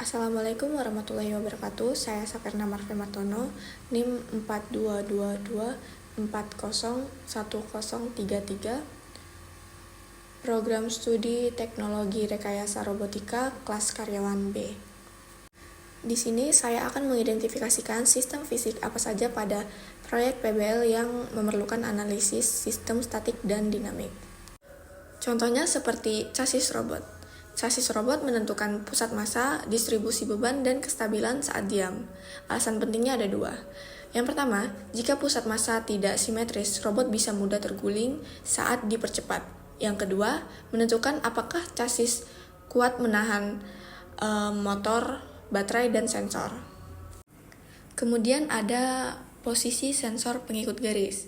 Assalamualaikum warahmatullahi wabarakatuh. Saya Saperna Marve Martono, NIM 4222401033, Program Studi Teknologi Rekayasa Robotika, kelas karyawan B. Di sini saya akan mengidentifikasikan sistem fisik apa saja pada proyek PBL yang memerlukan analisis sistem statik dan dinamik. Contohnya seperti chassis robot. Chassis robot menentukan pusat massa, distribusi beban, dan kestabilan saat diam. Alasan pentingnya ada dua. Yang pertama, jika pusat massa tidak simetris, robot bisa mudah terguling saat dipercepat. Yang kedua, menentukan apakah chassis kuat menahan motor, baterai, dan sensor. Kemudian ada posisi sensor pengikut garis.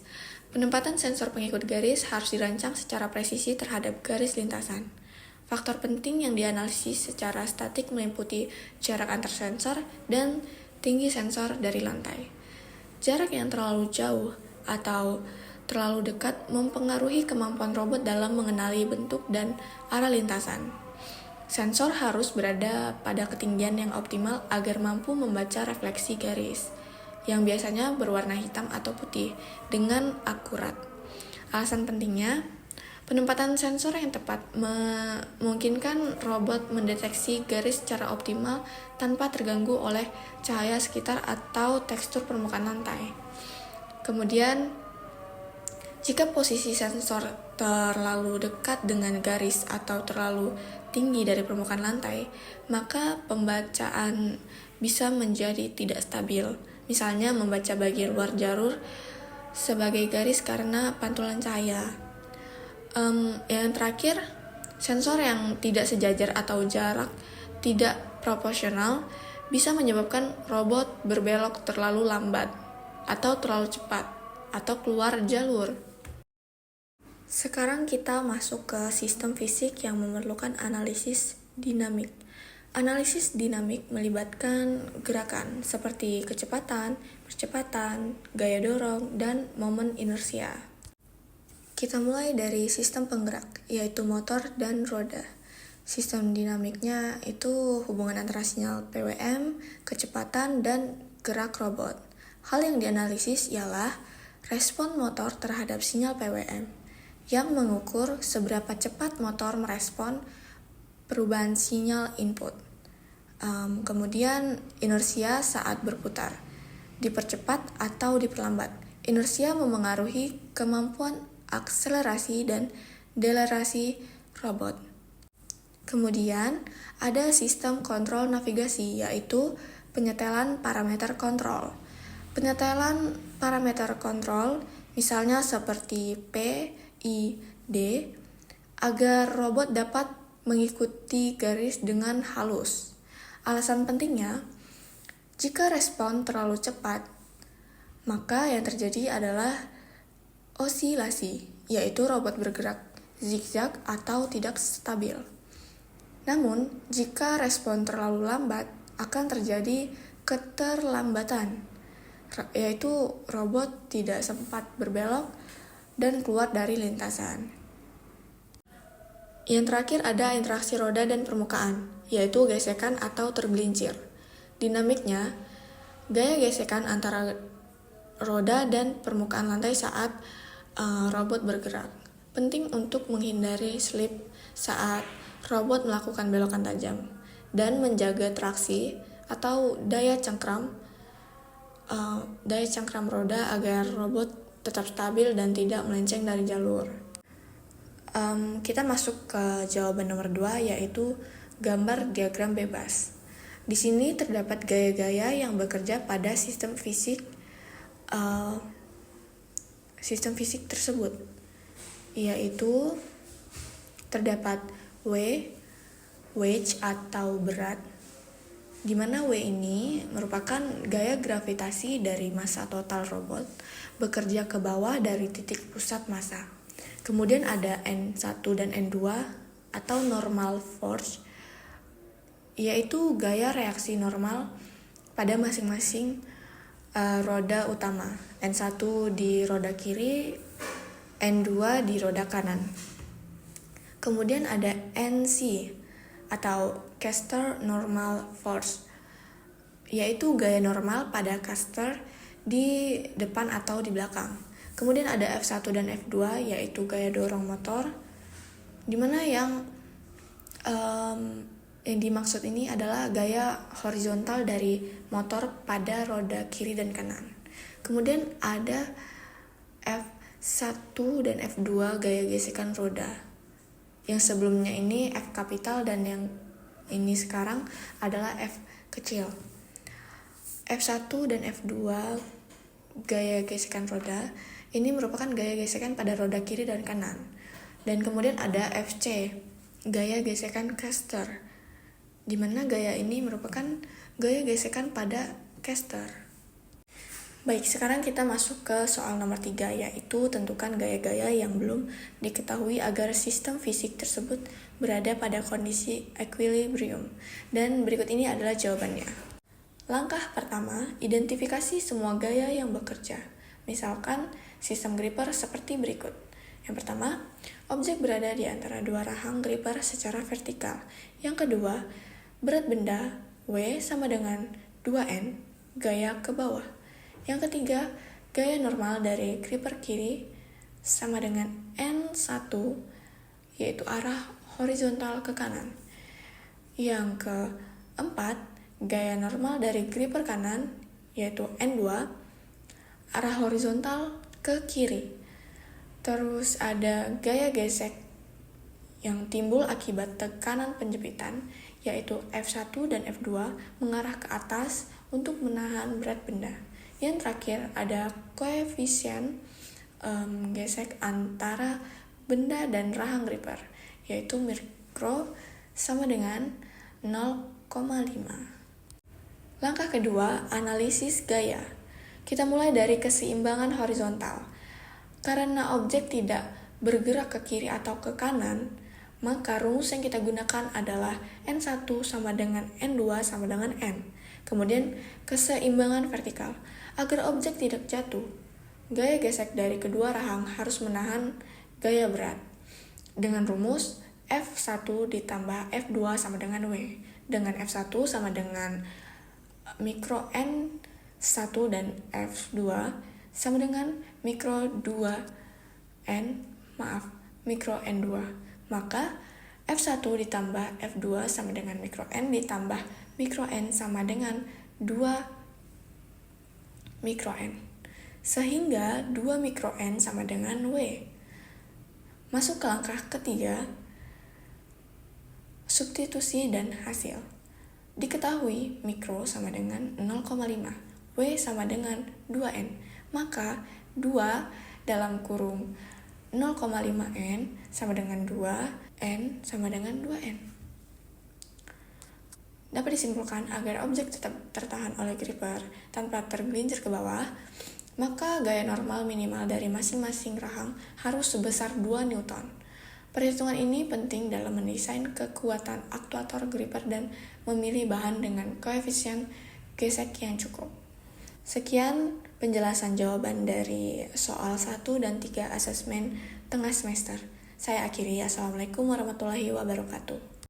Penempatan sensor pengikut garis harus dirancang secara presisi terhadap garis lintasan. Faktor penting yang dianalisis secara statik meliputi jarak antar sensor dan tinggi sensor dari lantai. Jarak yang terlalu jauh atau terlalu dekat mempengaruhi kemampuan robot dalam mengenali bentuk dan arah lintasan. Sensor harus berada pada ketinggian yang optimal agar mampu membaca refleksi garis, yang biasanya berwarna hitam atau putih, dengan akurat. Alasan pentingnya, penempatan sensor yang tepat memungkinkan robot mendeteksi garis secara optimal tanpa terganggu oleh cahaya sekitar atau tekstur permukaan lantai. Kemudian, jika posisi sensor terlalu dekat dengan garis atau terlalu tinggi dari permukaan lantai, maka pembacaan bisa menjadi tidak stabil. Misalnya membaca bagian luar jalur sebagai garis karena pantulan cahaya. Yang terakhir, sensor yang tidak sejajar atau jarak tidak proporsional bisa menyebabkan robot berbelok terlalu lambat atau terlalu cepat atau keluar jalur. Sekarang kita masuk ke sistem fisik yang memerlukan analisis dinamik. Analisis dinamik melibatkan gerakan seperti kecepatan, percepatan, gaya dorong, dan momen inersia. Kita mulai dari sistem penggerak, yaitu motor dan roda. Sistem dinamiknya itu hubungan antara sinyal PWM, kecepatan, dan gerak robot. Hal yang dianalisis ialah respon motor terhadap sinyal PWM, yang mengukur seberapa cepat motor merespon perubahan sinyal input. Kemudian inersia saat berputar, dipercepat atau diperlambat. Inersia memengaruhi kemampuan akselerasi dan delerasi robot. Kemudian ada sistem kontrol navigasi, yaitu penyetelan parameter kontrol. Penyetelan parameter kontrol misalnya seperti P, I, D, agar robot dapat mengikuti garis dengan halus. Alasan pentingnya, jika respon terlalu cepat, maka yang terjadi adalah osilasi, yaitu robot bergerak zigzag atau tidak stabil. Namun, jika respon terlalu lambat, akan terjadi keterlambatan, yaitu robot tidak sempat berbelok dan keluar dari lintasan. Yang terakhir ada interaksi roda dan permukaan, yaitu gesekan atau tergelincir. Dinamiknya, gaya gesekan antara roda dan permukaan lantai saat robot bergerak. Penting untuk menghindari slip saat robot melakukan belokan tajam dan menjaga traksi atau daya cengkram roda agar robot tetap stabil dan tidak melenceng dari jalur. Kita masuk ke jawaban nomor 2, yaitu gambar diagram bebas. Di sini terdapat gaya-gaya yang bekerja pada sistem fisik tersebut, yaitu terdapat wedge atau berat, di mana W ini merupakan gaya gravitasi dari massa total robot bekerja ke bawah dari titik pusat massa. Kemudian ada N1 dan N2 atau normal force, yaitu gaya reaksi normal pada masing-masing roda utama. N1 di roda kiri, N2 di roda kanan. Kemudian ada NC atau caster normal force, yaitu gaya normal pada caster di depan atau di belakang. Kemudian ada F1 dan F2, yaitu gaya dorong motor, dimana yang dimaksud ini adalah gaya horizontal dari motor pada roda kiri dan kanan. Kemudian ada F1 dan F2, gaya gesekan roda. Yang sebelumnya ini F kapital dan yang ini sekarang adalah F kecil. F1 dan F2, gaya gesekan roda, ini merupakan gaya gesekan pada roda kiri dan kanan. Dan kemudian ada FC, gaya gesekan caster, di mana gaya ini merupakan gaya gesekan pada caster. Baik, sekarang kita masuk ke soal nomor 3, yaitu tentukan gaya-gaya yang belum diketahui agar sistem fisik tersebut berada pada kondisi equilibrium. Dan berikut ini adalah jawabannya. Langkah pertama, identifikasi semua gaya yang bekerja. Misalkan sistem gripper seperti berikut. Yang pertama, objek berada di antara dua rahang gripper secara vertikal. Yang kedua, berat benda W sama dengan 2N, gaya ke bawah. Yang ketiga, gaya normal dari gripper kiri sama dengan N1, yaitu arah horizontal ke kanan. Yang keempat, gaya normal dari gripper kanan, yaitu N2, arah horizontal ke kiri. Terus ada gaya gesek yang timbul akibat tekanan penjepitan, yaitu F1 dan F2 mengarah ke atas untuk menahan berat benda. Yang terakhir ada koefisien gesek antara benda dan rahang gripper, yaitu mikro sama dengan 0,5. Langkah kedua, analisis gaya. Kita mulai dari keseimbangan horizontal. Karena objek tidak bergerak ke kiri atau ke kanan, maka rumus yang kita gunakan adalah N1 sama dengan N2 sama dengan N. Kemudian keseimbangan vertikal. Agar objek tidak jatuh, gaya gesek dari kedua rahang harus menahan gaya berat. Dengan rumus F1 ditambah F2 sama dengan W. Dengan F1 sama dengan mikro N1 dan F2 sama dengan mikro N2. Maka F1 ditambah F2 sama dengan mikro N ditambah mikro N sama dengan 2 mikro N. Sehingga 2 mikro N sama dengan W. Masuk ke langkah ketiga, substitusi dan hasil. Diketahui mikro sama dengan 0,5, W sama dengan 2N. Maka 2 dalam kurung 0,5N sama dengan 2N sama dengan 2N. Dapat disimpulkan agar objek tetap tertahan oleh gripper tanpa tergelincir ke bawah, maka gaya normal minimal dari masing-masing rahang harus sebesar 2 Newton. Perhitungan ini penting dalam mendesain kekuatan aktuator gripper dan memilih bahan dengan koefisien gesek yang cukup. Sekian penjelasan jawaban dari soal 1 dan 3 asesmen tengah semester. Saya akhiri. Assalamualaikum warahmatullahi wabarakatuh.